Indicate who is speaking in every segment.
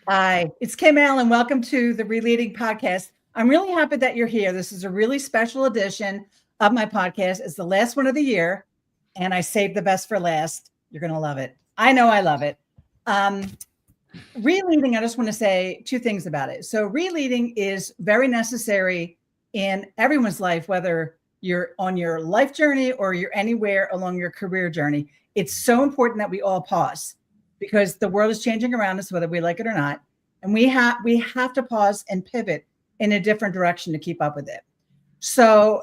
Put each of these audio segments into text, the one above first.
Speaker 1: Hi, it's Kim Allen. Welcome to the Relating podcast. I'm really happy that you're here. This is a really special edition of my podcast. It's the last one of the year, and I saved the best for last. You're going to love it. I know I love it. Relating, I just want to say two things about it. So relating is very necessary in everyone's life, whether you're on your life journey or you're anywhere along your career journey. It's so important that we all pause, because the world is changing around us, whether we like it or not. And we have to pause and pivot in a different direction to keep up with it. So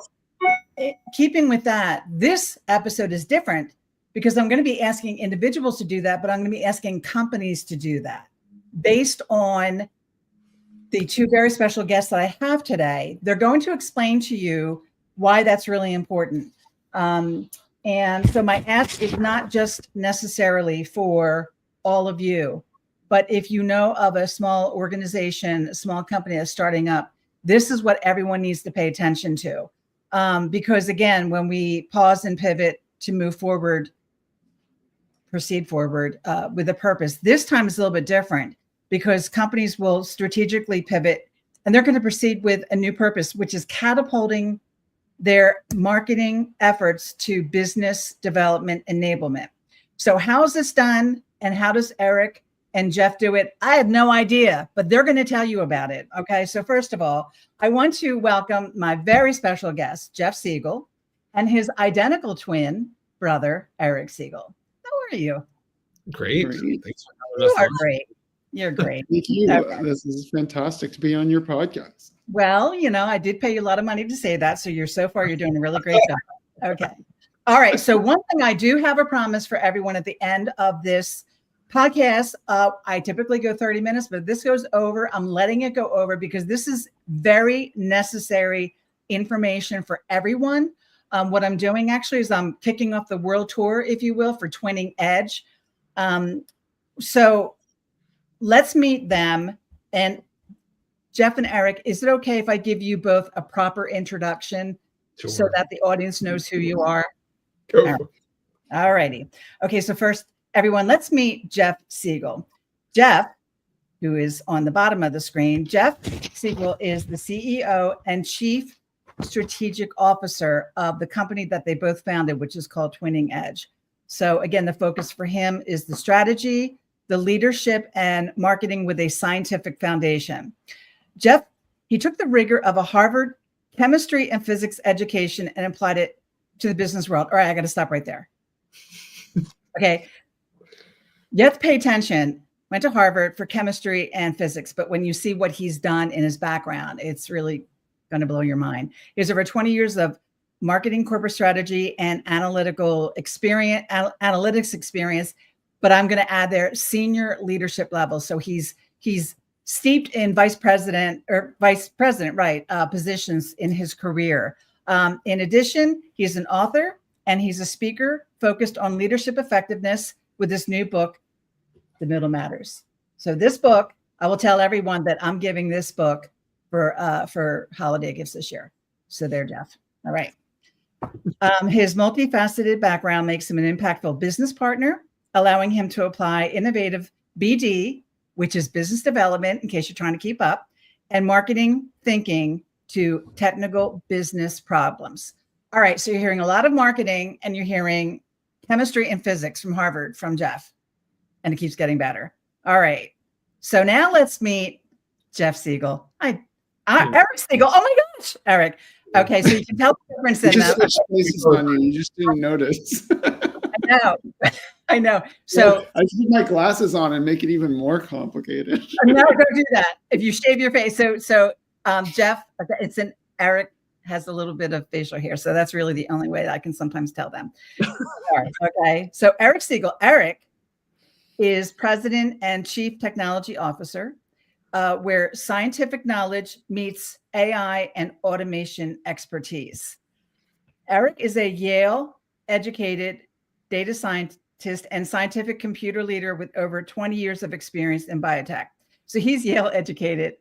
Speaker 1: keeping with that, this episode is different because I'm going to be asking individuals to do that, but I'm going to be asking companies to do that based on the two very special guests that I have today. They're going to explain to you why that's really important. And so my ask is not just necessarily for all of you, but if you know of a small organization, a small company that's starting up, this is what everyone needs to pay attention to. Because again, when we pause and pivot to move forward, proceed forward with a purpose, this time is a little bit different because companies will strategically pivot and they're going to proceed with a new purpose, which is catapulting their marketing efforts to business development enablement. So how is this done? And how does Eric and Jeff do it? I have no idea, but they're going to tell you about it. Okay. So first of all, I want to welcome my very special guest, Jeff Sigel, and his identical twin brother, Eric Sigel. How are you?
Speaker 2: Great.
Speaker 3: Thanks
Speaker 2: for having us.
Speaker 1: You are great. You're great.
Speaker 3: Thank you.
Speaker 1: Okay.
Speaker 3: This is fantastic to be on your podcast.
Speaker 1: Well, I did pay you a lot of money to say that. So so far, you're doing a really great job. Okay. All right. So one thing, I do have a promise for everyone at the end of this podcast. I typically go 30 minutes, but if this goes over, I'm letting it go over because this is very necessary information for everyone. What I'm doing actually is I'm kicking off the world tour, if you will, for Twinning Edge. So let's meet them. And Jeff and Eric, is it okay if I give you both a proper introduction so that the audience knows who you are?
Speaker 2: Go.
Speaker 1: All righty. Okay, so first, everyone, let's meet Jeff Sigel. Jeff, who is on the bottom of the screen, Jeff Sigel is the CEO and Chief Strategic Officer of the company that they both founded, which is called Twinning Edge. So again, the focus for him is the strategy, the leadership, and marketing with a scientific foundation. Jeff, he took the rigor of a Harvard chemistry and physics education and applied it to the business world. All right, I got to stop right there. Okay. You have to pay attention. Went to Harvard for chemistry and physics, but when you see what he's done in his background, it's really going to blow your mind. He has over 20 years of marketing, corporate strategy, and analytics experience, but I'm going to add there senior leadership level. So he's steeped in vice president, right, positions in his career. In addition, he's an author and he's a speaker focused on leadership effectiveness with this new book, The Middle Matters. So this book, I will tell everyone that I'm giving this book for holiday gifts this year. So there, Jeff. All right. His multifaceted background makes him an impactful business partner, allowing him to apply innovative BD, which is business development, in case you're trying to keep up, and marketing thinking to technical business problems. All right. So you're hearing a lot of marketing and you're hearing chemistry and physics from Harvard from Jeff, and it keeps getting better. All right. So now let's meet Jeff Sigel. Eric Sigel. Oh my gosh, Eric. Okay. So you can tell the difference.
Speaker 3: You just switched places on you. You just didn't notice.
Speaker 1: I know. So
Speaker 3: I should put my glasses on and make it even more complicated.
Speaker 1: No, don't do that. If you shave your face. So Jeff, Eric has a little bit of facial hair. So that's really the only way that I can sometimes tell them. All right, okay. So Eric Sigel. Eric is president and chief technology officer, where scientific knowledge meets AI and automation expertise. Eric is a Yale-educated data scientist and scientific computer leader with over 20 years of experience in biotech. So he's Yale-educated,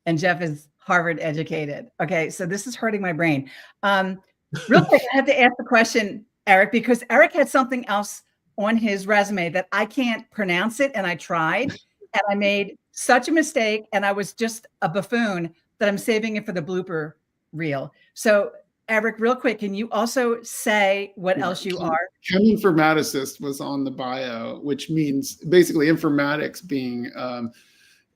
Speaker 1: and Jeff is Harvard-educated. Okay, so this is hurting my brain. Real quick, I have to ask the question, Eric, because Eric had something else on his resume that I can't pronounce it, and I tried, and I made such a mistake. And I was just a buffoon that I'm saving it for the blooper reel. So Eric, real quick, can you also say what else you are?
Speaker 3: Cheminformaticist was on the bio, which means basically informatics being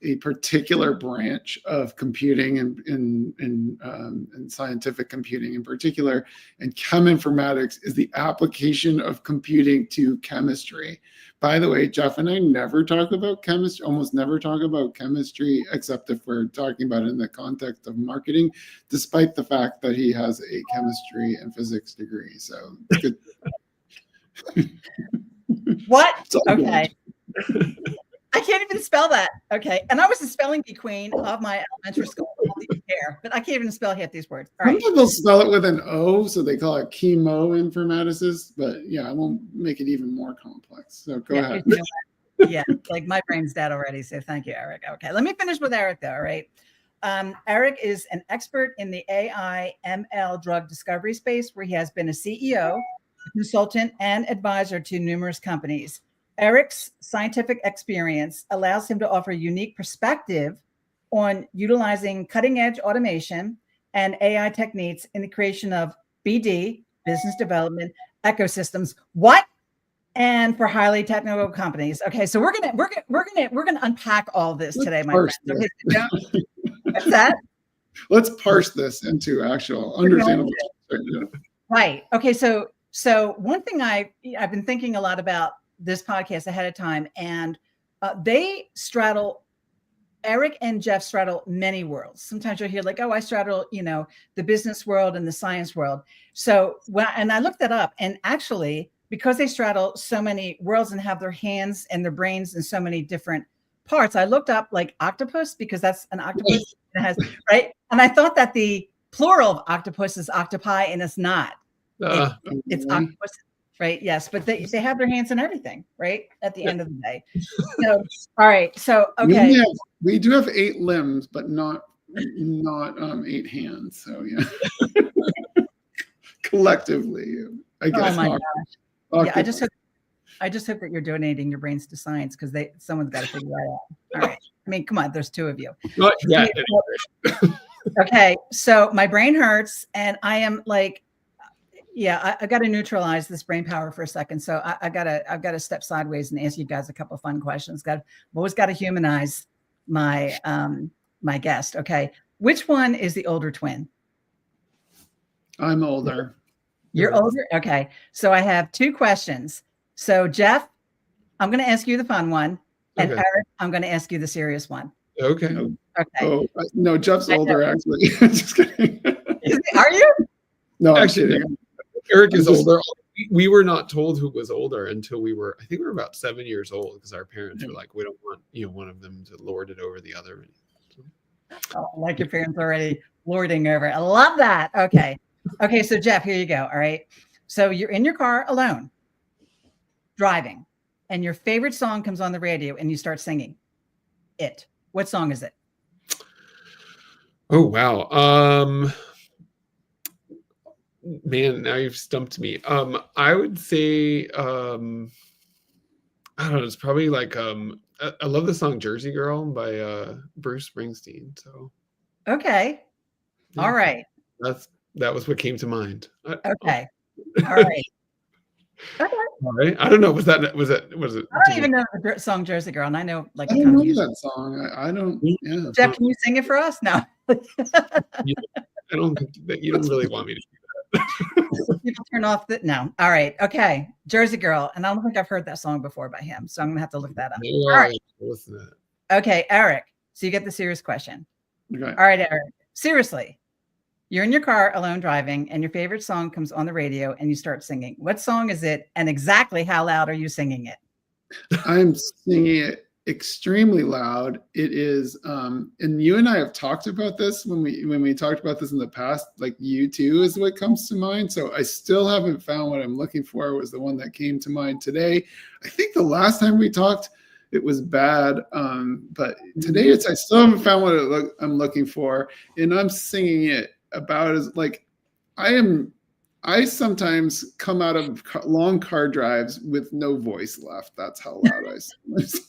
Speaker 3: a particular branch of computing and scientific computing in particular. And cheminformatics is the application of computing to chemistry. By the way, Jeff and I never talk about chemistry, almost never talk about chemistry, except if we're talking about it in the context of marketing, despite the fact that he has a chemistry and physics degree. So good.
Speaker 1: What? Okay. I can't even spell that. Okay. And I was the spelling bee queen of my elementary school. I don't even care, but I can't even spell half these words. All right.
Speaker 3: Some people spell it with an O, so they call it chemoinformaticist. But yeah, I won't make it even more complex. So go ahead.
Speaker 1: Yeah, like my brain's dead already. So thank you, Eric. Okay. Let me finish with Eric, though. All right. Eric is an expert in the AI ML drug discovery space, where he has been a CEO, consultant, and advisor to numerous companies. Eric's scientific experience allows him to offer a unique perspective on utilizing cutting-edge automation and AI techniques in the creation of BD, business development, ecosystems. What? And for highly technical companies. Okay, so we're gonna unpack all this today, my friends. Okay, so what's that?
Speaker 3: Let's parse this into actual understandable.
Speaker 1: Right. Okay. So one thing I've been thinking a lot about this podcast ahead of time, and Eric and Jeff straddle many worlds. Sometimes you'll hear like, oh, I straddle, the business world and the science world. So and I looked that up, and actually, because they straddle so many worlds and have their hands and their brains in so many different parts, I looked up like octopus, because that's an octopus that has, right? And I thought that the plural of octopus is octopi, and it's not. It's octopus. Right. Yes. But they have their hands in everything. Right. At the end of the day. So, all right. So, okay.
Speaker 3: We do have 8 limbs, but not 8 hands. So, yeah. Collectively, I guess.
Speaker 1: Oh my gosh. Yeah. I just hope that you're donating your brains to science, because someone's got to figure that out. All right. I mean, come on. There's 2 of you.
Speaker 3: Yeah.
Speaker 1: Okay. So my brain hurts, and I am like, yeah, I got to neutralize this brain power for a second. So I've got to step sideways and ask you guys a couple of fun questions. I've always got to humanize my my guest. Okay, which one is the older twin?
Speaker 3: I'm older.
Speaker 1: You're older. Okay, so I have 2 questions. So Jeff, I'm going to ask you the fun one, and Eric, I'm going to ask you the serious one.
Speaker 2: Okay.
Speaker 1: Okay.
Speaker 3: Oh no, Jeff's older actually. Just kidding.
Speaker 1: Are you?
Speaker 3: No,
Speaker 2: actually. Eric is older. We were not told who was older until I think we were about 7 years old, because our parents were like, we don't want, one of them to lord it over the other.
Speaker 1: Oh, like your parents already lording over it. I love that. Okay. Okay. So Jeff, here you go. All right. So you're in your car alone, driving, and your favorite song comes on the radio, and you start singing it. What song is it?
Speaker 2: Oh, wow. Man, now you've stumped me. I would say, I don't know, it's probably like, I love the song Jersey Girl by Bruce Springsteen. So,
Speaker 1: okay. Yeah. All right.
Speaker 2: That was what came to mind.
Speaker 1: Okay. All right. Okay.
Speaker 2: All right. I don't know. Was it?
Speaker 1: I don't even know the song Jersey Girl, and I know like
Speaker 3: I don't know that song. I don't. Yeah.
Speaker 1: Jeff, can you sing it for us? No.
Speaker 2: I don't think that you don't really want me to.
Speaker 1: People turn off no. All right. Okay. Jersey Girl. And I don't think I've heard that song before by him. So I'm gonna have to look that up. All right. Okay, Eric. So you get the serious question.
Speaker 3: Okay.
Speaker 1: All right, Eric. Seriously. You're in your car alone driving, and your favorite song comes on the radio, and you start singing. What song is it? And exactly how loud are you singing it?
Speaker 3: I'm singing it extremely loud. It is, and you and I have talked about this when we talked about this in the past, like U2 is what comes to mind. So I still haven't found what I'm looking for. Was the one that came to mind today. I think the last time we talked, it was bad. But today I still haven't found what I'm looking for. And I'm singing it about as like, I sometimes come out of long car drives with no voice left. That's how loud I sing.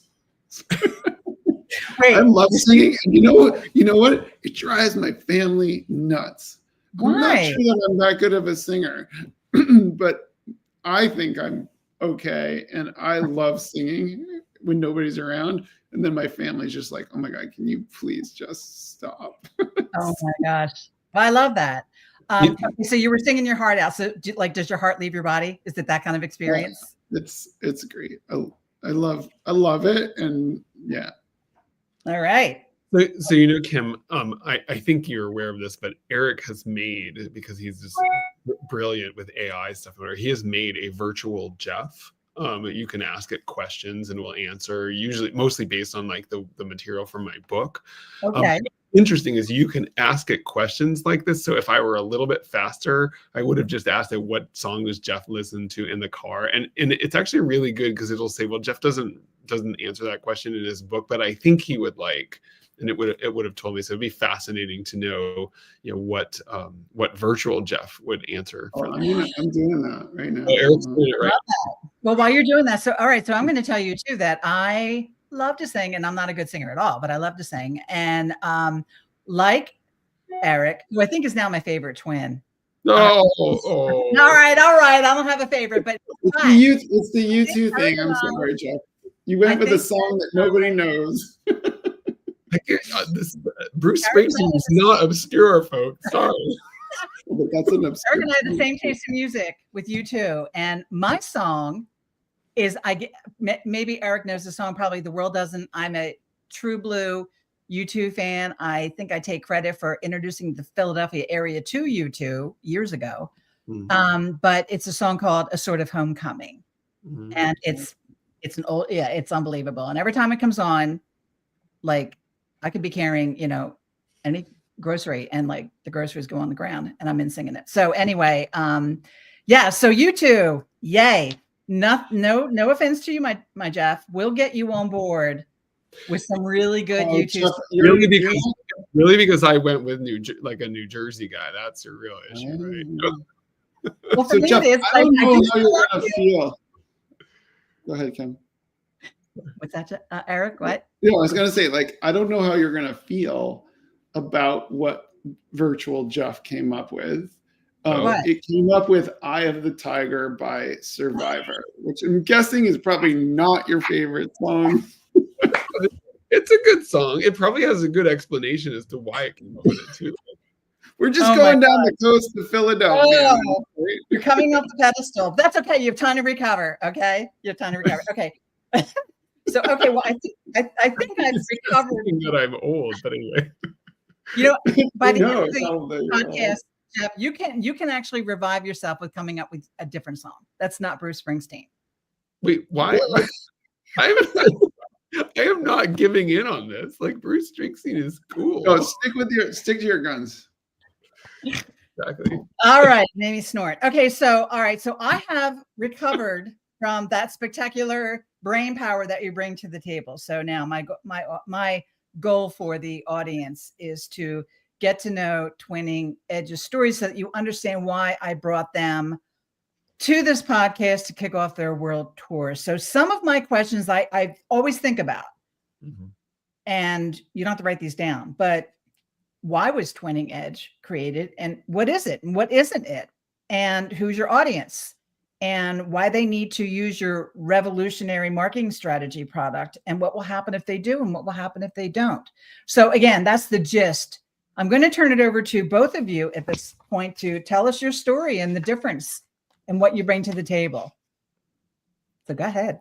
Speaker 1: Wait,
Speaker 3: I love singing. And you know what? It drives my family nuts. I'm not
Speaker 1: why?
Speaker 3: sure that I'm that good of a singer, but I think I'm okay. And I love singing when nobody's around. And then my family's just like, oh my God, can you please just stop?
Speaker 1: Oh my gosh. Well, I love that.
Speaker 2: Yeah.
Speaker 1: So you were singing your heart out. So does your heart leave your body? Is it that kind of experience?
Speaker 3: It's great. I love it. And yeah.
Speaker 1: All right.
Speaker 2: So Kim, I think you're aware of this, but Eric has made, because he's just brilliant with AI stuff, he has made a virtual Jeff. You can ask it questions and we'll answer, usually mostly based on like the material from my book.
Speaker 1: Okay.
Speaker 2: Interesting is you can ask it questions like this. So if I were a little bit faster, I would have just asked it, what song does Jeff listen to in the car? And it's actually really good because it'll say, well, Jeff doesn't answer that question in his book, but I think he would like, and it would have told me. So it'd be fascinating to know, what virtual Jeff would answer.
Speaker 3: I'm doing that right now.
Speaker 2: Oh, Eric's doing it right.
Speaker 1: Well, while you're doing that, so all right, so I'm going to tell you too that I love to sing, and I'm not a good singer at all, but I love to sing. And like Eric, who I think is now my favorite twin.
Speaker 2: Oh.
Speaker 1: All right. I don't have a favorite, but
Speaker 3: it's the U2 thing. I'm sorry, Jeff. You went with a song that nobody knows.
Speaker 2: Bruce Springsteen is not obscure, folks. Sorry.
Speaker 3: But that's an obscure.
Speaker 1: Eric and I have the same taste in music with U2, and my song is maybe Eric knows the song, probably the world doesn't. I'm a true blue U2 fan. I think I take credit for introducing the Philadelphia area to U2 years ago. Mm-hmm. But it's a song called "A Sort of Homecoming," mm-hmm. and it's it's unbelievable. And every time it comes on, like I could be carrying, any grocery and like the groceries go on the ground and I'm in singing it. So anyway, so U2, yay. No offense to you, my Jeff. We'll get you on board with some really good U2.
Speaker 2: Really because I went with a New Jersey guy. That's a real issue, right?
Speaker 1: Well, for me,
Speaker 3: Jeff,
Speaker 1: it is.
Speaker 3: I don't know how you're gonna feel. Go ahead, Kim.
Speaker 1: What's that, Eric? What?
Speaker 3: Yeah, I was gonna say, I don't know how you're gonna feel about what virtual Jeff came up with. It came up with "Eye of the Tiger" by Survivor, which I'm guessing is probably not your favorite song.
Speaker 2: It's a good song. It probably has a good explanation as to why it came up with it too.
Speaker 3: We're just going down the coast of Philadelphia.
Speaker 1: You're coming off the pedestal. That's okay. You have time to recover. Okay, you have time to recover. Okay. So well, I think I've recovered.
Speaker 2: That I'm old, but anyway.
Speaker 1: By the end of the podcast, Jeff, you can actually revive yourself with coming up with a different song. That's not Bruce Springsteen.
Speaker 2: Wait, why? I am not giving in on this. Bruce Springsteen is cool.
Speaker 3: No, stick to your guns.
Speaker 2: Exactly.
Speaker 1: All right, made me snort. Okay, so I have recovered from that spectacular brain power that you bring to the table. So now my goal for the audience is to get to know Twinning Edge's stories so that you understand why I brought them to this podcast to kick off their world tour. So some of my questions I always think about, mm-hmm. and you don't have to write these down, but why was Twinning Edge created, and what is it and what isn't it, and who's your audience, and why they need to use your revolutionary marketing strategy product, and what will happen if they do and what will happen if they don't. So again, that's the gist. I'm going to turn it over to both of you at this point to tell us your story and the difference and what you bring to the table. So go ahead.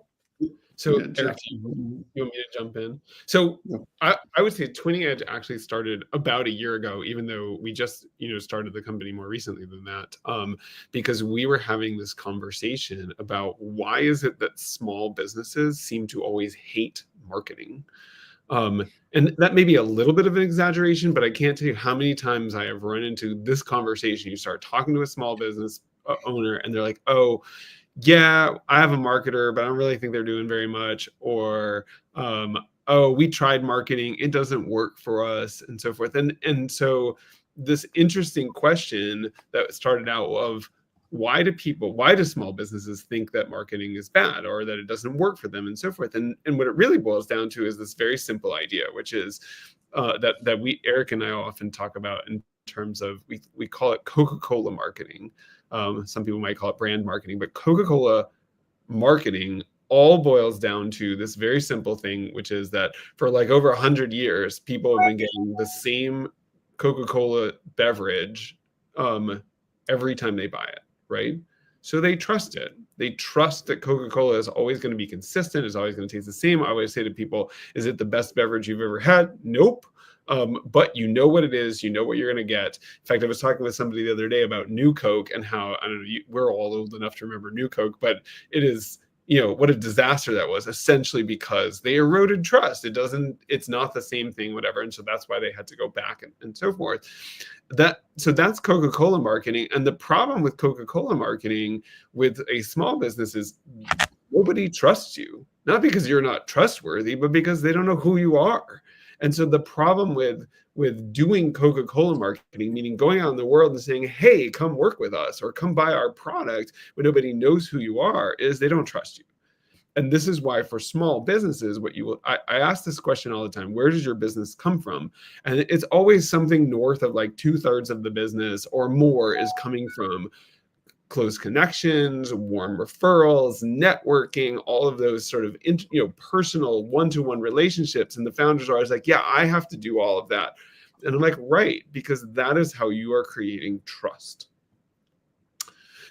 Speaker 2: So Eric, you want me to jump in? So I would say Twinning Edge actually started about a year ago, even though we just started the company more recently than that, because we were having this conversation about why is it that small businesses seem to always hate marketing. And that may be a little bit of an exaggeration, but I can't tell you how many times I have run into this conversation. You start talking to a small business owner and they're like, oh, yeah, I have a marketer, but I don't really think they're doing very much. Or, oh, we tried marketing, it doesn't work for us, and so forth. And so this interesting question that started out of, why do small businesses think that marketing is bad or that it doesn't work for them and so forth? And what it really boils down to is this very simple idea, which is that Eric and I often talk about in terms of, we call it Coca-Cola marketing. Some people might call it brand marketing, but Coca-Cola marketing all boils down to this very simple thing, which is that for like over 100 years, people have been getting the same Coca-Cola beverage every time they buy it, right? So they trust it. They trust that Coca-Cola is always going to be consistent, is always going to taste the same. I always say to people, is it the best beverage you've ever had? Nope. But you know what it is, you know what you're going to get. In fact, I was talking with somebody the other day about New Coke and how, I don't know, we're all old enough to remember New Coke, but it is, what a disaster that was, essentially because they eroded trust. It's not the same thing, whatever. And so that's why they had to go back and so forth. So that's Coca-Cola marketing. And the problem with Coca-Cola marketing with a small business is nobody trusts you, not because you're not trustworthy, but because they don't know who you are. And so the problem with doing Coca-Cola marketing, meaning going out in the world and saying, hey, come work with us or come buy our product when nobody knows who you are, is they don't trust you. And this is why for small businesses, I ask this question all the time, where does your business come from? And it's always something north of like 2/3 of the business or more is coming from close connections, warm referrals, networking, all of those sort of personal one-to-one relationships. And the founders are always like, yeah, I have to do all of that. And I'm like, right, because that is how you are creating trust.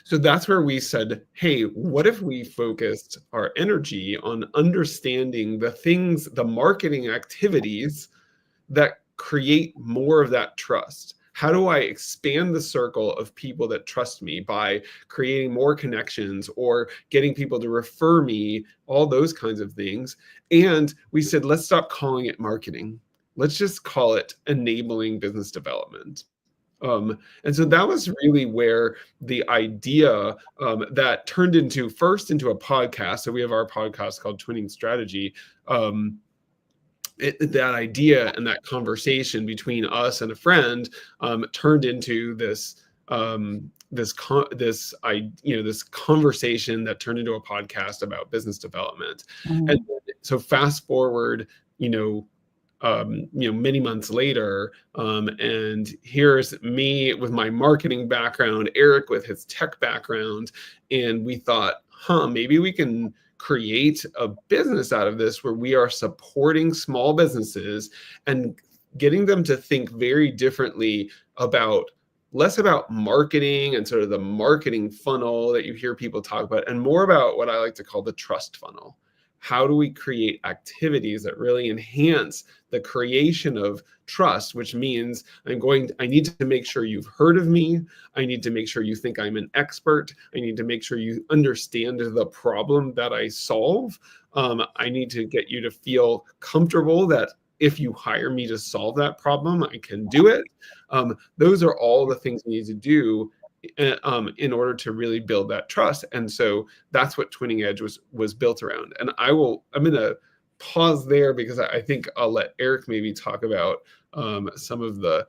Speaker 2: So that's where we said, hey, what if we focused our energy on understanding the marketing activities that create more of that trust? How do I expand the circle of people that trust me by creating more connections or getting people to refer me, all those kinds of things? And we said, let's stop calling it marketing. Let's just call it enabling business development. And so that was really where the idea that turned into a podcast. So we have our podcast called Twinning Strategy. That idea and that conversation between us and a friend turned into this conversation that turned into a podcast about business development. Mm-hmm. And so fast forward, many months later, and here's me with my marketing background, Eric with his tech background, and we thought, maybe we can create a business out of this where we are supporting small businesses and getting them to think very differently less about marketing and sort of the marketing funnel that you hear people talk about, and more about what I like to call the trust funnel. How do we create activities that really enhance the creation of trust, which means I need to make sure you've heard of me. I need to make sure you think I'm an expert. I need to make sure you understand the problem that I solve. I need to get you to feel comfortable that if you hire me to solve that problem, I can do it. Those are all the things we need to do in order to really build that trust. And so that's what Twinning Edge was built around. And I'm going to pause there because I think I'll let Eric maybe talk about some of the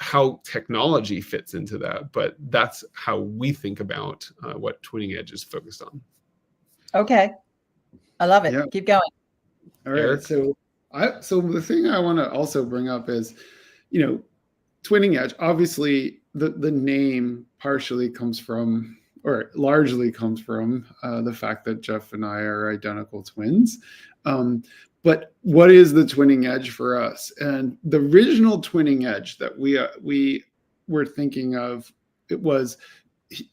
Speaker 2: how technology fits into that. But that's how we think about what Twinning Edge is focused on.
Speaker 1: Okay. I love it. Yeah. Keep going.
Speaker 3: All right. Eric? So the thing I want to also bring up is, Twinning Edge, obviously the name partially comes from, or largely comes from, the fact that Jeff and I are identical twins. But what is the Twinning Edge for us? And the original Twinning Edge that we were thinking of, it was,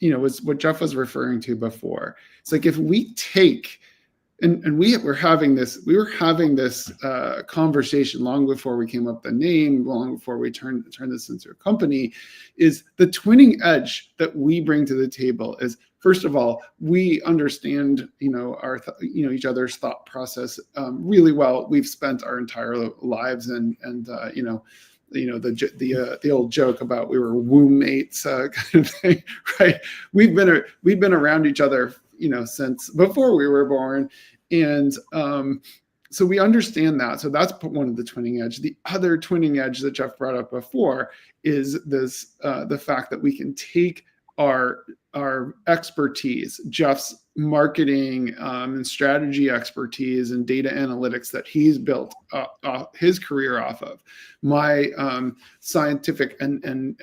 Speaker 3: was what Jeff was referring to before. It's like if we take, and we were having this conversation long before we came up with the name, long before we turned this into a company, is the Twinning Edge that we bring to the table is, first of all, we understand, each other's thought process really well. We've spent our entire lives and the old joke about we were womb mates kind of thing, right? We've been around each other, since before we were born. And so we understand that. So that's one of the Twinning Edge. The other Twinning Edge that Jeff brought up before is this, the fact that we can take our our expertise, Jeff's marketing and strategy expertise and data analytics that he's built his career off of, my scientific and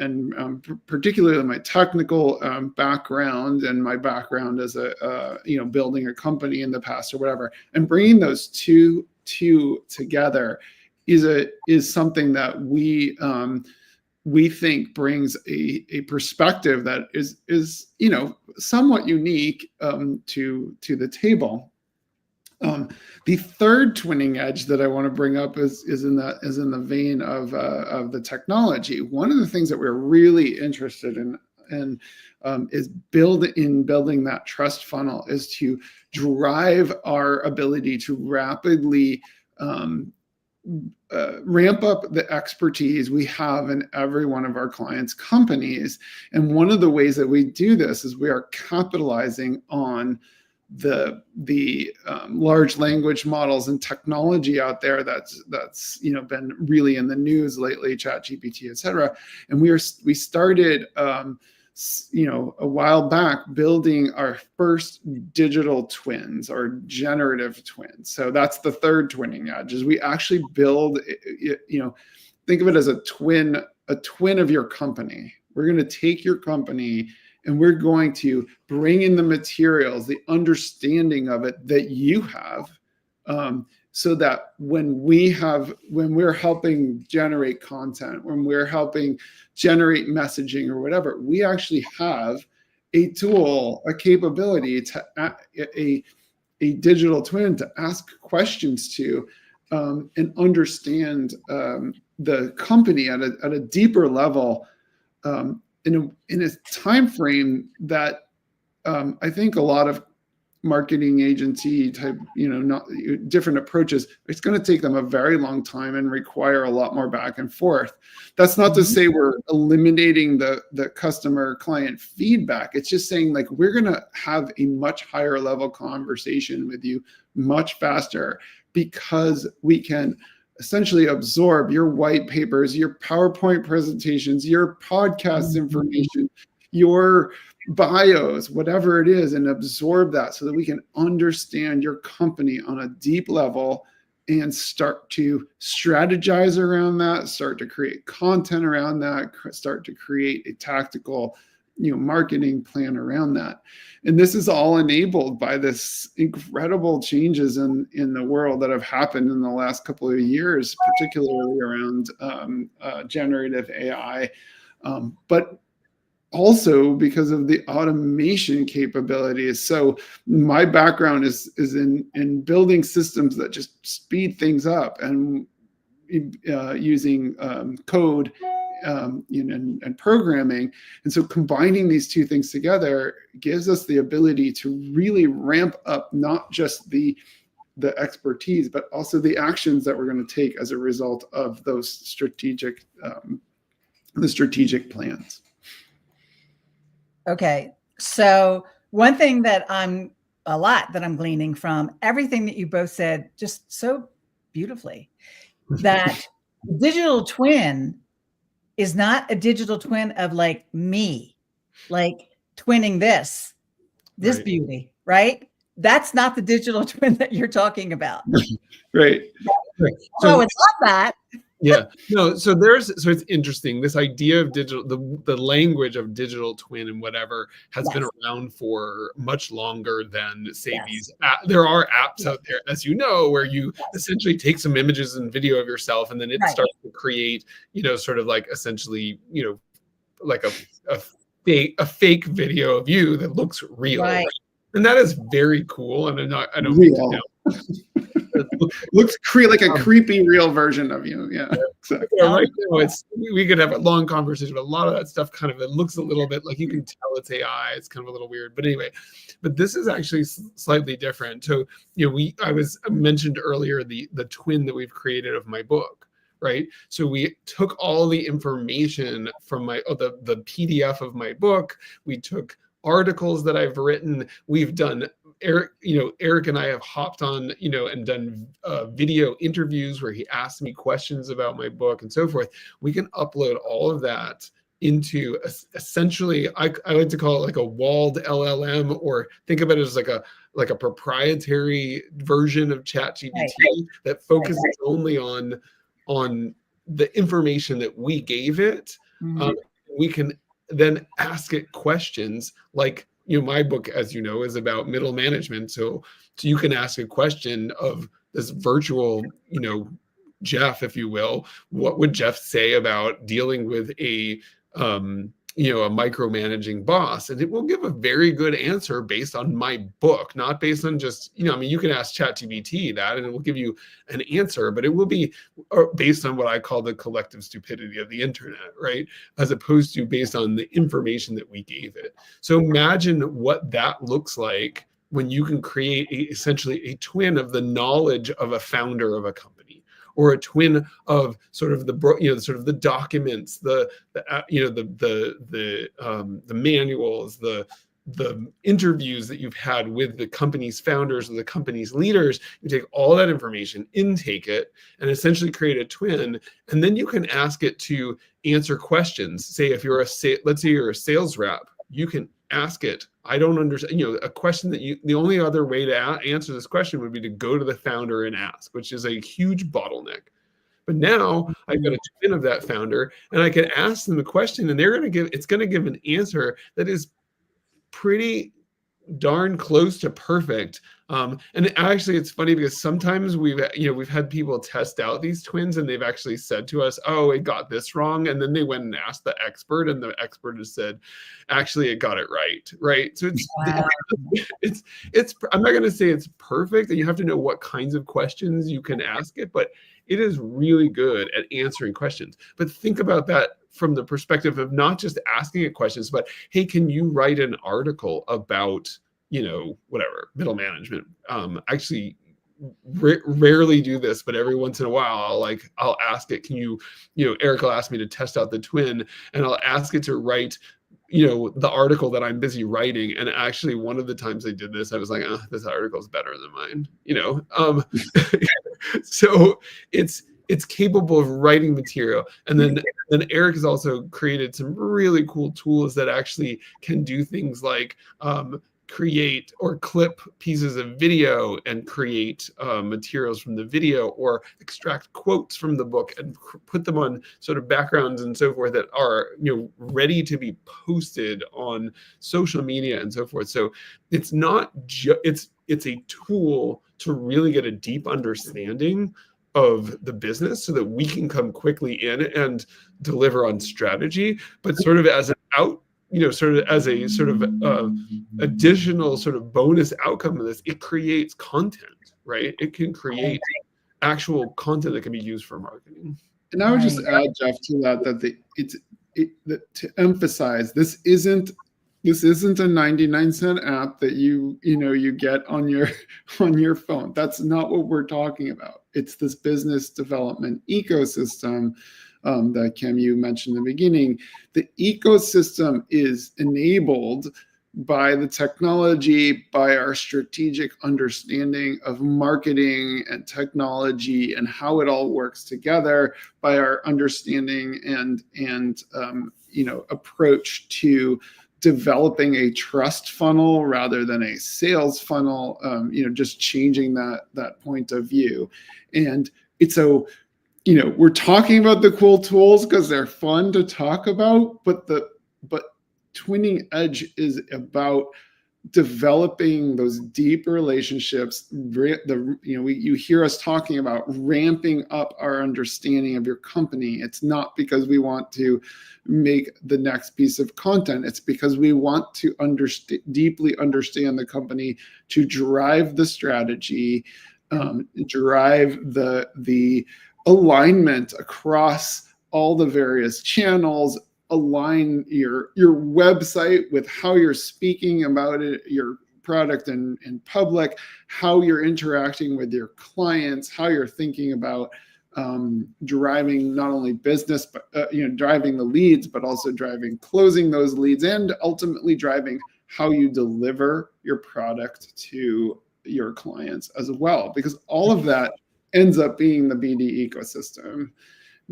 Speaker 3: particularly my technical background and my background as a building a company in the past or whatever, and bringing those two together is something that we think brings a perspective that is somewhat unique to the table. The third twinning edge that I want to bring up is in the vein of the technology. One of the things that we're really interested in is building that trust funnel, is to drive our ability to rapidly ramp up the expertise we have in every one of our clients' companies. And one of the ways that we do this is we are capitalizing on the large language models and technology out there that's been really in the news lately, ChatGPT, et cetera. And we started a while back building our first digital twins or generative twins. So that's the third twinning edge, is we actually build, think of it as a twin of your company. We're going to take your company and we're going to bring in the materials, the understanding of it that you have, so that when we're helping generate content, when we're helping generate messaging or whatever, we actually have a tool, a capability to a digital twin to ask questions to, and understand the company at a deeper level, in a time frame that I think a lot of marketing agency type, not different approaches, it's going to take them a very long time and require a lot more back and forth. That's not to say we're eliminating the customer client feedback. It's just saying, like, we're going to have a much higher level conversation with you much faster, because we can essentially absorb your white papers, your PowerPoint presentations, your podcast information, your bios, whatever it is, and absorb that so that we can understand your company on a deep level and start to strategize around that, start to create content around that, start to create a tactical marketing plan around that. And this is all enabled by this incredible changes in the world that have happened in the last couple of years, particularly around generative AI, but also because of the automation capabilities. So my background is in building systems that just speed things up, and using code and programming. And so combining these two things together gives us the ability to really ramp up not just the expertise, but also the actions that we're going to take as a result of those strategic plans.
Speaker 1: Okay. So one thing that I'm gleaning from everything that you both said just so beautifully, that digital twin is not a digital twin of like me, like twinning this right. Beauty, right? That's not the digital twin that you're talking about.
Speaker 3: Right.
Speaker 1: So I would love that.
Speaker 2: Yeah, no, so it's interesting. This idea of digital, the language of digital twin and whatever has been around for much longer than, say, these there are apps out there, as you know, where you essentially take some images and video of yourself, and then it starts to create, sort of like essentially, like a fake video of you that looks real. Right? And that is very cool. And I don't real.
Speaker 3: Looks like a creepy real version of you. Yeah. Exactly.
Speaker 2: Yeah, right now we could have a long conversation, but a lot of that stuff it looks a little bit like, you can tell it's AI. It's kind of a little weird, but anyway, but this is actually slightly different. So, I mentioned earlier the twin that we've created of my book. Right. So we took all the information from the PDF of my book. We took articles that I've written. We've done Eric and I have hopped on, and done video interviews where he asked me questions about my book and so forth. We can upload all of that into essentially, I like to call it like a walled LLM, or think of it as like a proprietary version of ChatGPT that focuses only on the information that we gave it. We can then ask it questions like, my book, as you know, is about middle management. So you can ask a question of this virtual, Jeff, if you will. What would Jeff say about dealing with a micromanaging boss? And it will give a very good answer based on my book, not based on just, you can ask ChatGPT that and it will give you an answer, but it will be based on what I call the collective stupidity of the internet, right? As opposed to based on the information that we gave it. So imagine what that looks like when you can create essentially a twin of the knowledge of a founder of a company, or a twin of sort of the documents, the manuals, the interviews that you've had with the company's founders or the company's leaders. You take all that information, intake it, and essentially create a twin. And then you can ask it to answer questions. Say if you're let's say you're a sales rep, you can ask it, I don't understand, a question that the only other way to answer this question would be to go to the founder and ask, which is a huge bottleneck. But now I've got a twin of that founder and I can ask them the question and it's going to give an answer that is pretty darn close to perfect. And actually it's funny because sometimes we've had people test out these twins and they've actually said to us, oh, it got this wrong. And then they went and asked the expert and the expert has said, actually, it got it right. So it's I'm not going to say it's perfect, and you have to know what kinds of questions you can ask it, but it is really good at answering questions. But think about that from the perspective of not just asking it questions, but hey, can you write an article about whatever, middle management? Actually rarely do this, but every once in a while I'll ask it, can you Eric will ask me to test out the twin, and I'll ask it to write the article that I'm busy writing. And actually one of the times I did this, I was like, this article is better than mine, so it's capable of writing material. And then Eric has also created some really cool tools that actually can do things like create or clip pieces of video and create materials from the video, or extract quotes from the book and put them on sort of backgrounds and so forth that are ready to be posted on social media and so forth. So it's not it's a tool to really get a deep understanding of the business so that we can come quickly in and deliver on strategy, but sort of as an sort of as a sort of additional sort of bonus outcome of this, it creates content, right? It can create actual content that can be used for marketing.
Speaker 3: And I would just add, Jeff, to that, to emphasize, this isn't a 99-cent app that you get on your phone. That's not what we're talking about. It's this business development ecosystem that Kim, you mentioned in the beginning. The ecosystem is enabled by the technology, by our strategic understanding of marketing and technology and how it all works together, by our understanding and approach to developing a trust funnel rather than a sales funnel, just changing that point of view. And it's we're talking about the cool tools because they're fun to talk about, but Twinning Edge is about developing those deep relationships. You hear us talking about ramping up our understanding of your company. It's not because we want to make the next piece of content. It's because we want to deeply understand the company, to drive the strategy, drive the alignment across all the various channels, align your website with how you're speaking about it, your product in public, how you're interacting with your clients, how you're thinking about driving not only business, but driving the leads, but also closing those leads, and ultimately driving how you deliver your product to your clients as well, because all of that ends up being the BD ecosystem.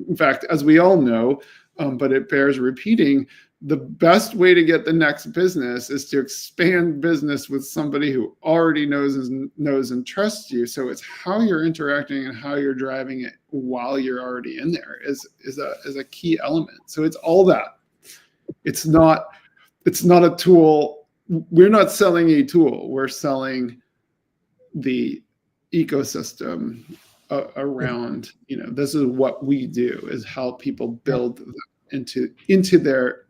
Speaker 3: In fact, as we all know, but it bears repeating. The best way to get the next business is to expand business with somebody who already knows and trusts you. So it's how you're interacting and how you're driving it while you're already in there is a key element. So it's all that. It's not a tool. We're not selling a tool. We're selling the ecosystem around, this is what we do, is help people build into their,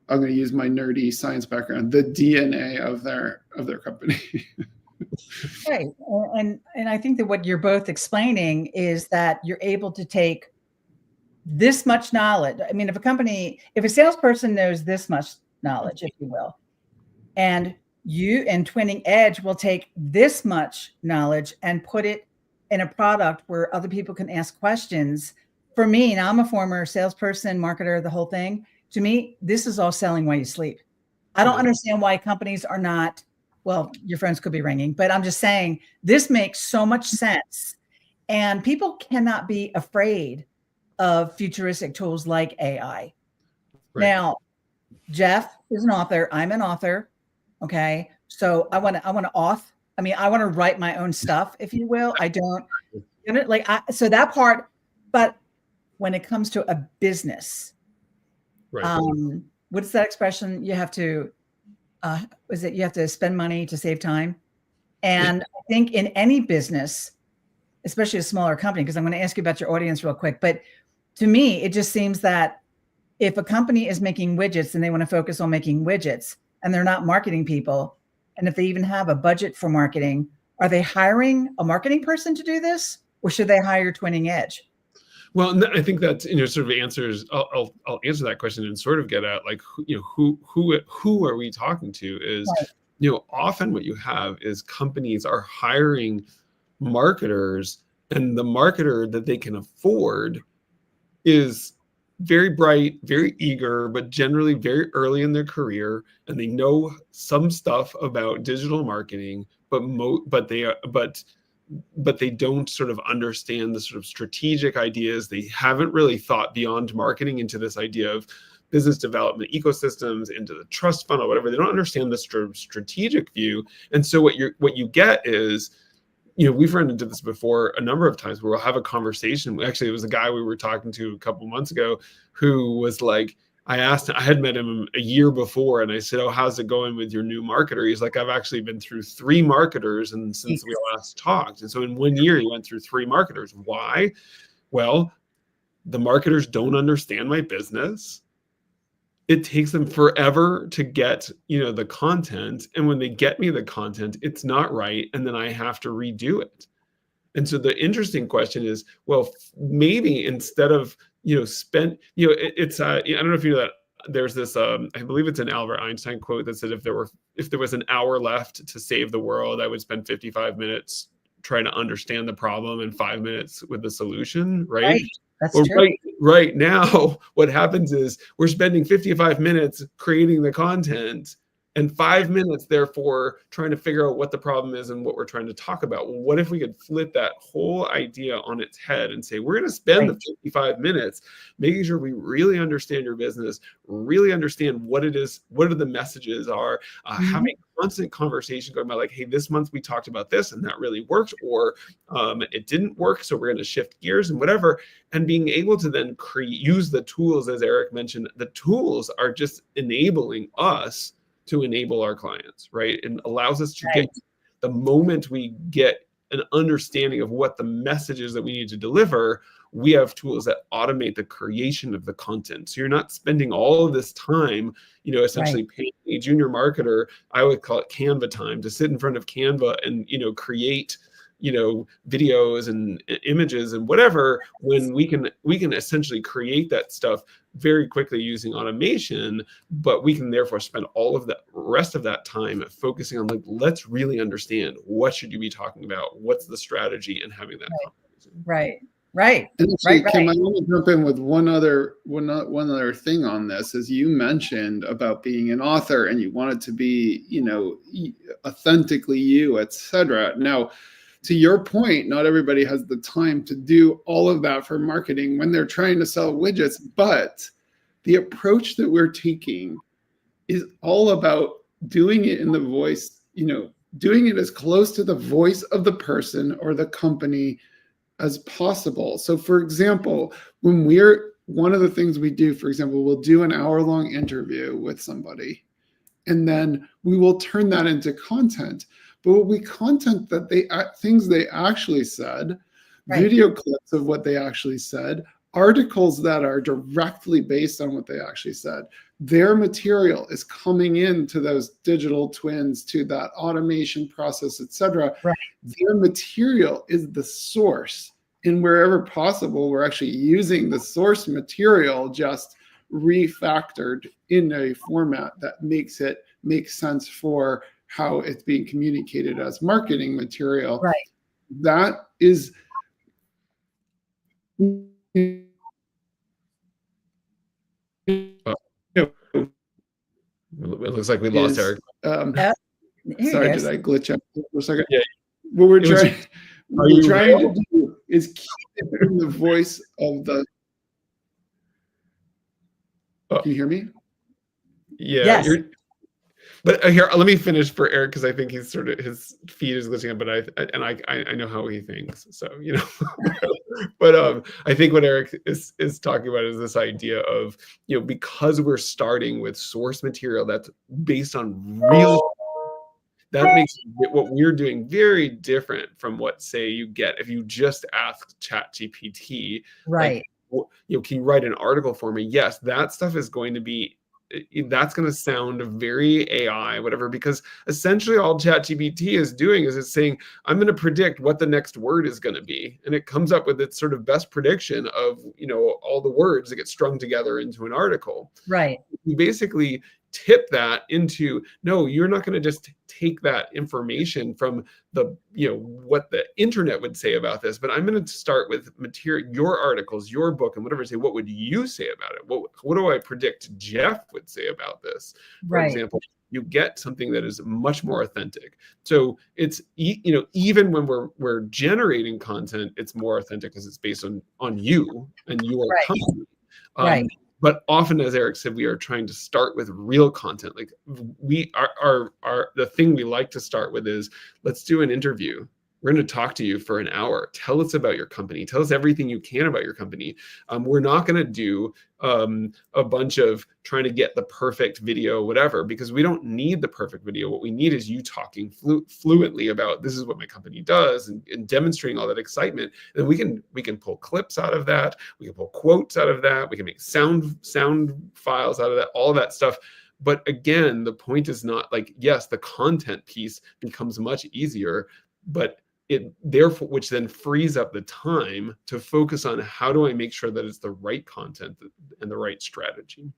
Speaker 3: I'm going to use my nerdy science background, the DNA of their company.
Speaker 1: Right. And I think that what you're both explaining is that you're able to take this much knowledge. I mean, if a salesperson knows this much knowledge, if you will, and you and Twinning Edge will take this much knowledge and put it in a product where other people can ask questions. For me, now I'm a former salesperson, marketer, the whole thing. To me, this is all selling while you sleep. I don't understand why companies are not, well, your phones could be ringing, but I'm just saying this makes so much sense. And people cannot be afraid of futuristic tools like AI. Right. Now, Jeff is an author. I'm an author. Okay. So I want to write my own stuff, if you will. I don't so that part, but when it comes to a business, right. What's that expression? You have to, you have to spend money to save time. And I think in any business, especially a smaller company, because I'm going to ask you about your audience real quick, but to me, it just seems that if a company is making widgets and they want to focus on making widgets and they're not marketing people, and if they even have a budget for marketing, are they hiring a marketing person to do this, or should they hire Twinning Edge?
Speaker 2: Well, I think that sort of answers. I'll answer that question and sort of get at like who are we talking to? Is right. Often what you have is companies are hiring marketers, and the marketer that they can afford is very bright, very eager, but generally very early in their career, and they know some stuff about digital marketing, but they don't sort of understand the sort of strategic ideas. They haven't really thought beyond marketing into this idea of business development ecosystems, into the trust funnel, whatever. They don't understand the strategic view, and so what you get is, we've run into this before a number of times where we'll have a conversation. Actually, it was a guy we were talking to a couple months ago who was like, I had met him a year before, and I said, "Oh, how's it going with your new marketer?" He's like, "I've actually been through 3 marketers and since we last talked." And so in 1 year, he went through 3 marketers. Why? Well, the marketers don't understand my business. It takes them forever to get, the content. And when they get me the content, it's not right. And then I have to redo it. And so the interesting question is, well, maybe instead of, I don't know if you know that there's this, I believe it's an Albert Einstein quote that said, if there was an hour left to save the world, I would spend 55 minutes trying to understand the problem and 5 minutes with the solution. Right.
Speaker 1: That's true.
Speaker 2: Right now, what happens is we're spending 55 minutes creating the content and 5 minutes, therefore, trying to figure out what the problem is and what we're trying to talk about. Well, what if we could flip that whole idea on its head and say, we're going to spend the 55 minutes making sure we really understand your business, really understand what it is, what are the messages are, having constant conversation going about like, hey, this month we talked about this and that really worked, or it didn't work, so we're going to shift gears and whatever, and being able to then use the tools, as Eric mentioned. The tools are just enabling us to enable our clients, right? And allows us to get, the moment we get an understanding of what the messages that we need to deliver, we have tools that automate the creation of the content. So you're not spending all of this time, essentially paying a junior marketer, I would call it Canva time, to sit in front of Canva and, create, videos and images and whatever, when we can essentially create that stuff very quickly using automation, but we can therefore spend all of the rest of that time focusing on like, let's really understand what should you be talking about, what's the strategy, and having that conversation.
Speaker 1: Right.
Speaker 3: Kim, I want to jump in with one other thing on this. As you mentioned about being an author and you want it to be, authentically you, etc. Now, to your point, not everybody has the time to do all of that for marketing when they're trying to sell widgets. But the approach that we're taking is all about doing it in the voice, doing it as close to the voice of the person or the company as possible. So for example, one of the things we do, for example, we'll do an hour-long interview with somebody, and then we will turn that into content. But it will be content that things they actually said, right. Video clips of what they actually said, articles that are directly based on what they actually said. Their material is coming into those digital twins, to that automation process, etc. Right. Their material is the source. And wherever possible, we're actually using the source material just refactored in a format that makes sense for how it's being communicated as marketing material.
Speaker 1: Right.
Speaker 3: That is
Speaker 2: it looks like we lost Eric.
Speaker 3: Sorry, did I glitch out for a second?
Speaker 2: Yeah.
Speaker 3: What we're trying to do is keep it in the voice of the. Can you hear me?
Speaker 2: Yeah.
Speaker 1: Yes.
Speaker 2: But here, let me finish for Eric, because I think he's his feed is glitching up, but I know how he thinks, so But I think what Eric is talking about is this idea of because we're starting with source material that's based on real. That makes what we're doing very different from what, say, you get if you just ask ChatGPT,
Speaker 1: right?
Speaker 2: Like, can you write an article for me? Yes, that stuff is going to be. That's going to sound very AI, whatever, because essentially all ChatGPT is doing is it's saying, I'm going to predict what the next word is going to be. And it comes up with its sort of best prediction of, all the words that get strung together into an article.
Speaker 1: Right.
Speaker 2: You basically tip that into, no, you're not going to just take that information from the, what the internet would say about this, but I'm going to start with material, your articles, your book, and whatever, say, what would you say about it? What do I predict Jeff would say about this? For example, you get something that is much more authentic. So it's, even when we're generating content, it's more authentic because it's based on you and your company.
Speaker 1: Right.
Speaker 2: But often, as Eric said, we are trying to start with real content. Like the thing we like to start with is, let's do an interview. We're going to talk to you for an hour. Tell us about your company. Tell us everything you can about your company. We're not going to do a bunch of trying to get the perfect video, whatever, because we don't need the perfect video. What we need is you talking fluently about, this is what my company does, and demonstrating all that excitement. And we can pull clips out of that. We can pull quotes out of that. We can make sound files out of that, all of that stuff. But again, the point is not like, yes, the content piece becomes much easier, but it therefore, which then frees up the time to focus on how do I make sure that it's the right content and the right strategy.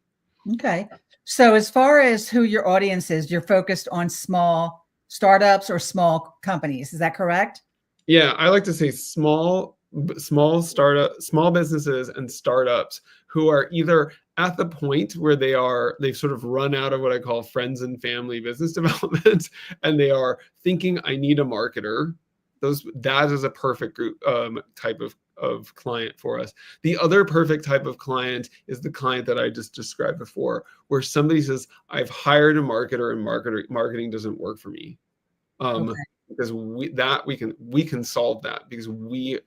Speaker 1: Okay. So as far as who your audience is, you're focused on small startups or small companies. Is that correct?
Speaker 2: Yeah, I like to say small businesses and startups who are either at the point where they've sort of run out of what I call friends and family business development, and they are thinking, I need a marketer. That is a perfect group type of client for us. The other perfect type of client is the client that I just described before, where somebody says, I've hired a marketer and marketing doesn't work for me. Because we can solve that because we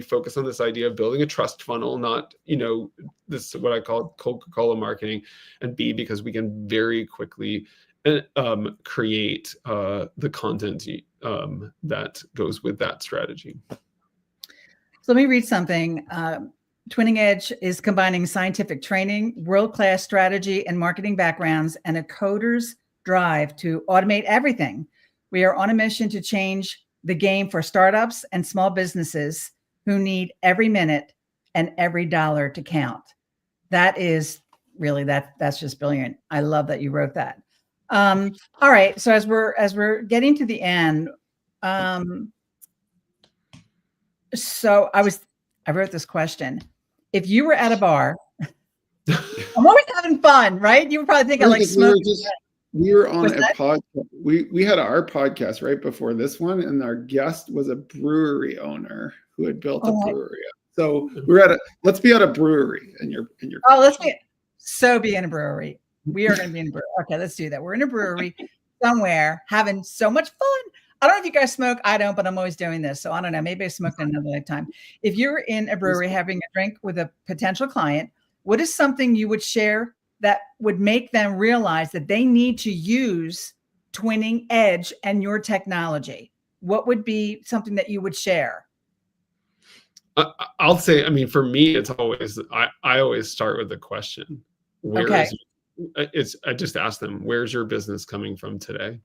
Speaker 2: focus on this idea of building a trust funnel, not, this what I call Coca-Cola marketing, and B, because we can very quickly create the content that goes with that strategy.
Speaker 1: So let me read something. Twinning Edge is combining scientific training, world-class strategy and marketing backgrounds, and a coder's drive to automate everything. We are on a mission to change the game for startups and small businesses who need every minute and every dollar to count. That is really, that's just brilliant. I love that you wrote that. All right. So as we're getting to the end, so I wrote this question. If you were at a bar, I'm always having fun, right? You would probably think I like smoking.
Speaker 3: We were on
Speaker 1: Was
Speaker 3: a
Speaker 1: that-
Speaker 3: podcast. We had our podcast right before this one, and our guest was a brewery owner who had built a brewery. So we're at let's be at a brewery in your
Speaker 1: Oh, be in a brewery. We are going to be in a brewery. Okay, let's do that. We're in a brewery somewhere having so much fun. I don't know if you guys smoke. I don't, but I'm always doing this. So I don't know. Maybe I smoked in another lifetime. If you're in a brewery having a drink with a potential client, what is something you would share that would make them realize that they need to use Twinning Edge and your technology? What would be something that you would share?
Speaker 2: I'll say, I mean, for me, it's always, I always start with the question. I just ask them, where's your business coming from today?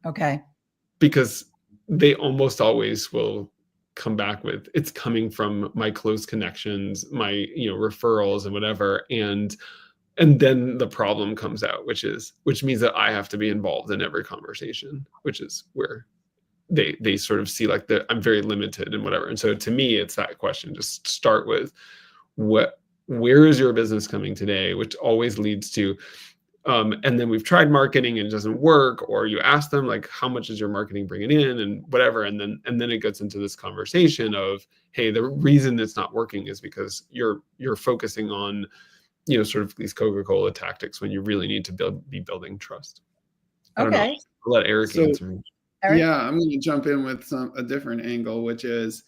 Speaker 1: Okay.
Speaker 2: Because they almost always will come back with, it's coming from my close connections, my, referrals and whatever. And then the problem comes out, which means that I have to be involved in every conversation, which is where they sort of see like I'm very limited and whatever. And so to me, it's that question. Just start with where is your business coming today, which always leads to, and then we've tried marketing and it doesn't work, or you ask them like, how much is your marketing bringing in and whatever. And then it gets into this conversation of, hey, the reason it's not working is because you're focusing on, sort of these Coca-Cola tactics when you really need to be building trust. I don't know. I'll let Eric answer me.
Speaker 1: Eric?
Speaker 3: Yeah, I'm going to jump in with a different angle, which is,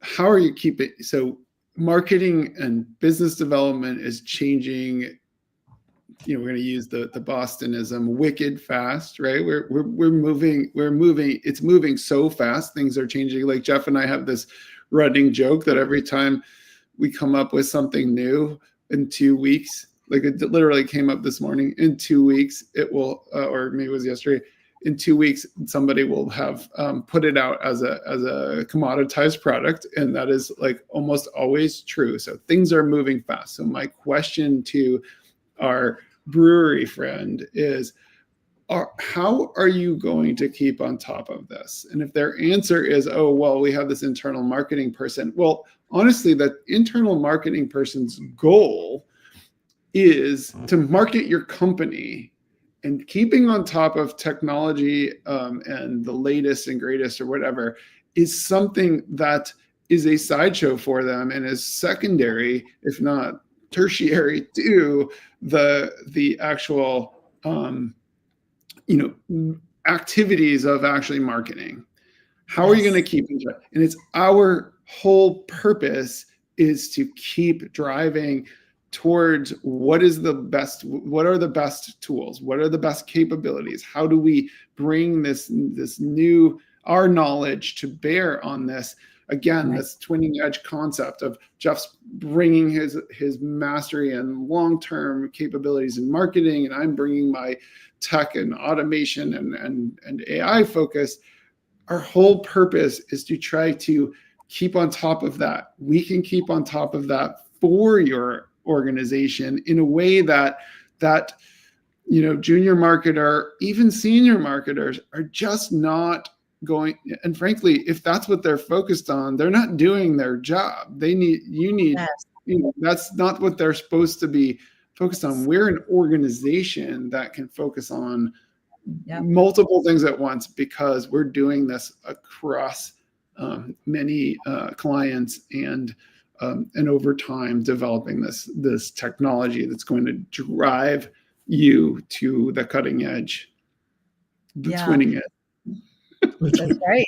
Speaker 3: how are you keeping, so marketing and business development is changing. We're going to use the Bostonism, wicked fast, right? We're moving, it's moving so fast. Things are changing. Like Jeff and I have this running joke that every time we come up with something new in 2 weeks, like it literally came up this morning, in 2 weeks, it will, or maybe it was yesterday, in 2 weeks, somebody will have put it out as a commoditized product. And that is like almost always true. So things are moving fast. So my question to our brewery friend is, how are you going to keep on top of this? And if their answer is, oh, well, we have this internal marketing person. Well, honestly, that internal marketing person's goal is to market your company, and keeping on top of technology and the latest and greatest or whatever is something that is a sideshow for them and is secondary, if not tertiary, to the actual activities of actually marketing. How are you going to keep it? And it's our whole purpose is to keep driving towards what are the best tools, what are the best capabilities, how do we bring this new, our knowledge to bear on this. Again, this Twinning Edge concept of Jeff's bringing his mastery and long-term capabilities in marketing, and I'm bringing my tech and automation and AI focus. Our whole purpose is to try to keep on top of that. We can keep on top of that for your organization in a way that junior marketer, even senior marketers are just not going. And frankly, if that's what they're focused on, they're not doing their job. That's not what they're supposed to be focused on. We're an organization that can focus on multiple things at once because we're doing this across many clients and over time developing this technology that's going to drive you to the cutting edge, the Twinning Edge.
Speaker 1: That's right.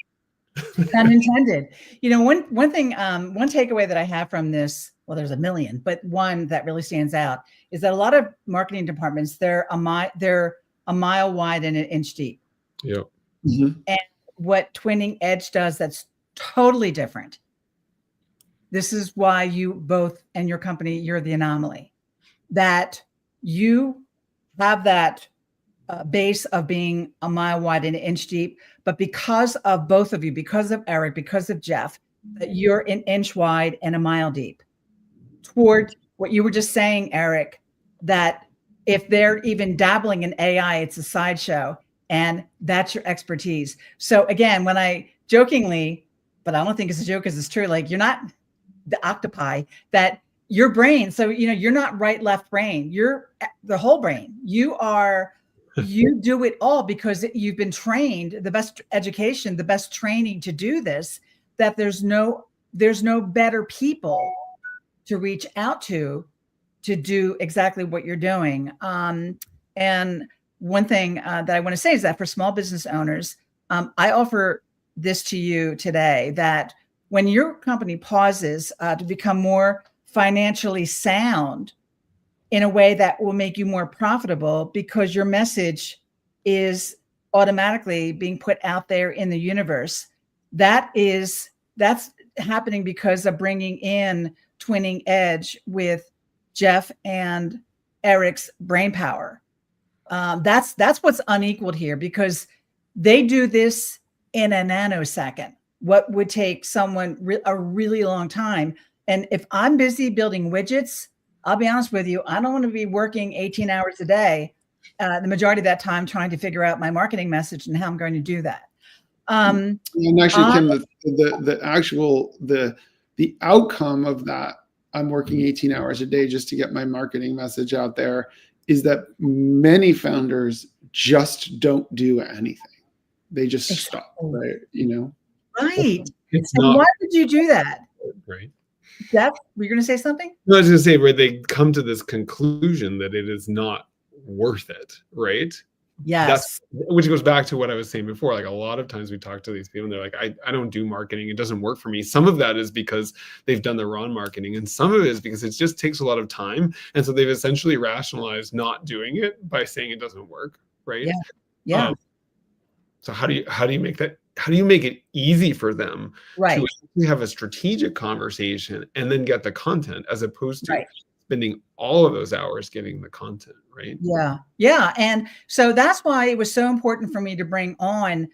Speaker 1: Unintended. One thing, one takeaway that I have from this, well, there's a million, but one that really stands out is that a lot of marketing departments, they're a mile wide and an inch deep.
Speaker 2: Yep.
Speaker 3: Mm-hmm.
Speaker 1: And what Twinning Edge does, that's totally different. This is why you both and your company, you're the anomaly, that you have that base of being a mile wide and an inch deep. But because of both of you, because of Eric, because of Jeff, that you're an inch wide and a mile deep. Toward what you were just saying, Eric, that if they're even dabbling in AI, it's a sideshow, and that's your expertise. So again, when I jokingly, but I don't think it's a joke because it's true, like you're not the octopi, that your brain. So, you're not right, left brain. You're the whole brain. You do it all because you've been trained, the best education, the best training to do this, that there's no better people to reach out to do exactly what you're doing. And one thing that I want to say is that for small business owners, I offer this to you today, that when your company pauses to become more financially sound in a way that will make you more profitable, because your message is automatically being put out there in the universe, that's happening because of bringing in Twinning Edge with Jeff and Eric's brain power. That's what's unequaled here, because they do this in a nanosecond, what would take someone a really long time. And if I'm busy building widgets, I'll be honest with you, I don't want to be working 18 hours a day, the majority of that time trying to figure out my marketing message and how I'm going to do that.
Speaker 3: And actually, Kim, the outcome of that, I'm working 18 hours a day just to get my marketing message out there, is that many founders just don't do anything. They just stop, right?
Speaker 1: Right.
Speaker 2: It's
Speaker 1: and
Speaker 2: not.
Speaker 1: Why would you do that?
Speaker 2: Right.
Speaker 1: Jeff, were you going to say something?
Speaker 2: No, I was going to say, where they come to this conclusion that it is not worth it, right?
Speaker 1: Yes.
Speaker 2: Which goes back to what I was saying before. Like, a lot of times we talk to these people and they're like, I don't do marketing. It doesn't work for me. Some of that is because they've done their own marketing, and some of it is because it just takes a lot of time. And so they've essentially rationalized not doing it by saying it doesn't work, right?
Speaker 1: Yeah.
Speaker 2: So how do you make that? How do you make it easy for them to actually have a strategic conversation and then get the content, as opposed to spending all of those hours getting the content, right?
Speaker 1: Yeah. And so that's why it was so important for me to bring on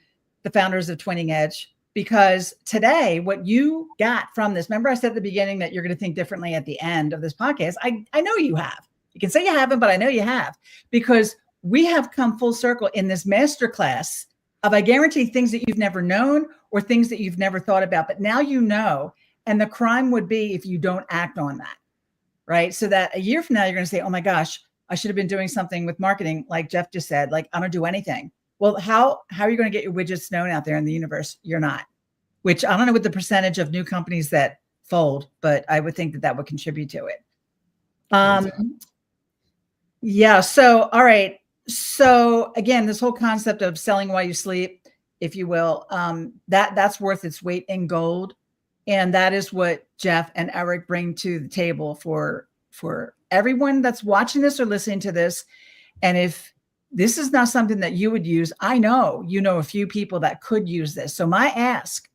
Speaker 1: the founders of Twinning Edge, because today, what you got from this, remember I said at the beginning that you're going to think differently at the end of this podcast. I know you have. You can say you haven't, but I know you have, because we have come full circle in this masterclass of, I guarantee, things that you've never known or things that you've never thought about, but now you know. And the crime would be if you don't act on that, right? So that a year from now, you're going to say, oh my gosh, I should have been doing something with marketing. Like Jeff just said, like, I don't do anything. Well, how are you going to get your widgets known out there in the universe? You're not, which I don't know what the percentage of new companies that fold, but I would think that would contribute to it. Yeah. So, all right. So again, this whole concept of selling while you sleep, if you will, that's worth its weight in gold. And that is what Jeff and Eric bring to the table for everyone that's watching this or listening to this. And if this is not something that you would use, I know a few people that could use this. So my ask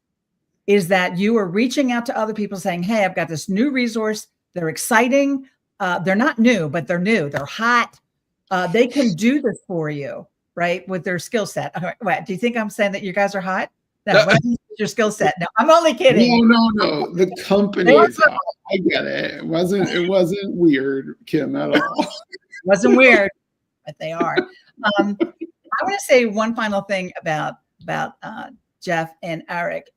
Speaker 1: is that you are reaching out to other people saying, hey, I've got this new resource. They're exciting. They're not new, but they're new. They're hot. They can do this for you, right? With their skill set. What, do you think I'm saying that you guys are hot? No, what is your skill set? No, I'm only kidding.
Speaker 3: No. The company is hot. I get it. It wasn't weird, Kim, at all.
Speaker 1: It wasn't weird, but they are. I want to say one final thing about Jeff and Eric,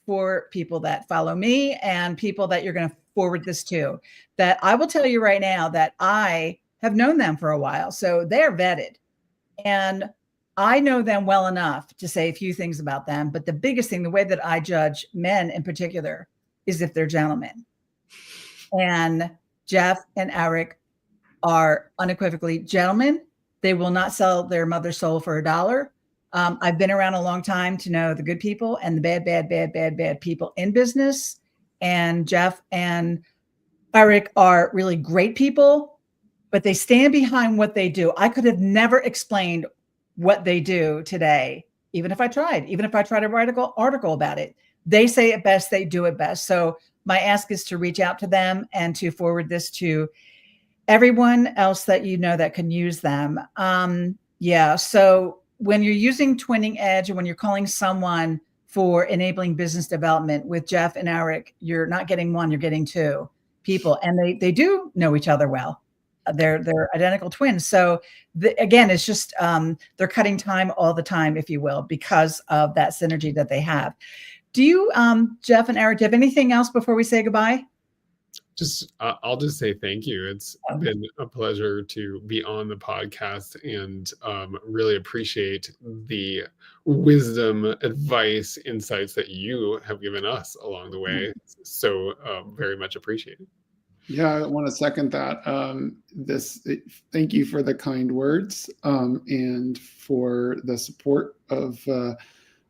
Speaker 1: for people that follow me and people that you're going to forward this to, that I will tell you right now that I have known them for a while. So they're vetted, and I know them well enough to say a few things about them. But the biggest thing, the way that I judge men in particular, is if they're gentlemen. And Jeff and Eric are unequivocally gentlemen. They will not sell their mother's soul for $1. I've been around a long time to know the good people and the bad people in business. And Jeff and Eric are really great people, but they stand behind what they do. I could have never explained what they do today, even if I tried to write an article about it. They say it best. They do it best. So my ask is to reach out to them and to forward this to everyone else that you know that can use them. So when you're using Twinning Edge, and when you're calling someone for enabling business development with Jeff and Eric, you're not getting one, you're getting two people. And they do know each other well. They're identical twins. So again, it's just they're cutting time all the time, if you will, because of that synergy that they have. Do you, Jeff and Eric, do you have anything else before we say goodbye?
Speaker 2: I'll just say thank you. It's been a pleasure to be on the podcast, and really appreciate the wisdom, advice, insights that you have given us along the way. So very much appreciated.
Speaker 3: Yeah, I want to second that. Thank you for the kind words, and for the support of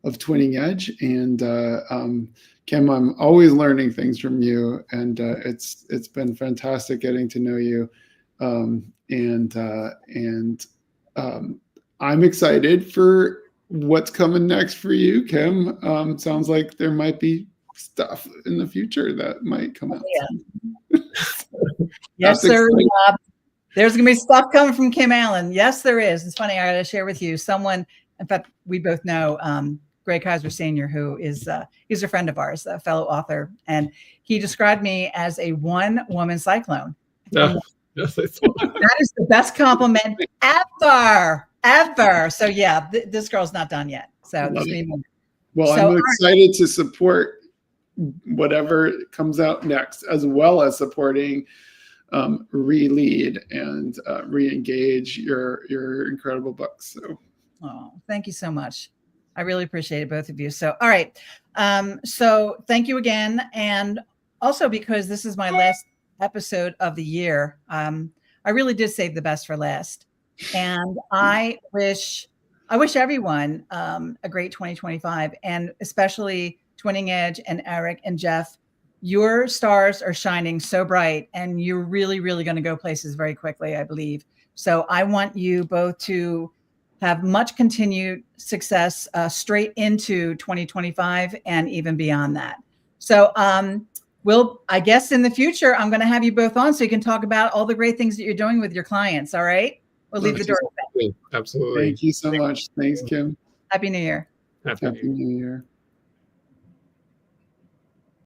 Speaker 3: Twinning Edge. And Kim, I'm always learning things from you, and it's been fantastic getting to know you. I'm excited for what's coming next for you, Kim. Sounds like there might be stuff in the future that might come out.
Speaker 1: Yes, sir. There's going to be stuff coming from Kim Allen. Yes, there is. It's funny. I got to share with you someone. In fact, we both know Greg Kaiser Sr., who is he's a friend of ours, a fellow author, and he described me as a one-woman cyclone.
Speaker 2: Yes,
Speaker 1: that is the best compliment ever. So yeah, this girl's not done yet. So
Speaker 3: I'm excited to support whatever comes out next, as well as supporting Re-Lead and Re-Engage, your incredible books. So,
Speaker 1: thank you so much. I really appreciate it, both of you. So, all right. So thank you again. And also, because this is my last episode of the year, I really did save the best for last. And I wish everyone a great 2025, and especially Twinning Edge and Eric and Jeff. Your stars are shining so bright, and you're really, really going to go places very quickly, I believe. So I want you both to have much continued success straight into 2025 and even beyond that. So I guess in the future, I'm going to have you both on so you can talk about all the great things that you're doing with your clients. All right. We'll leave the door open.
Speaker 2: Absolutely.
Speaker 3: Thank you so much. Thanks, Kim.
Speaker 1: Happy New Year.
Speaker 2: Happy New Year.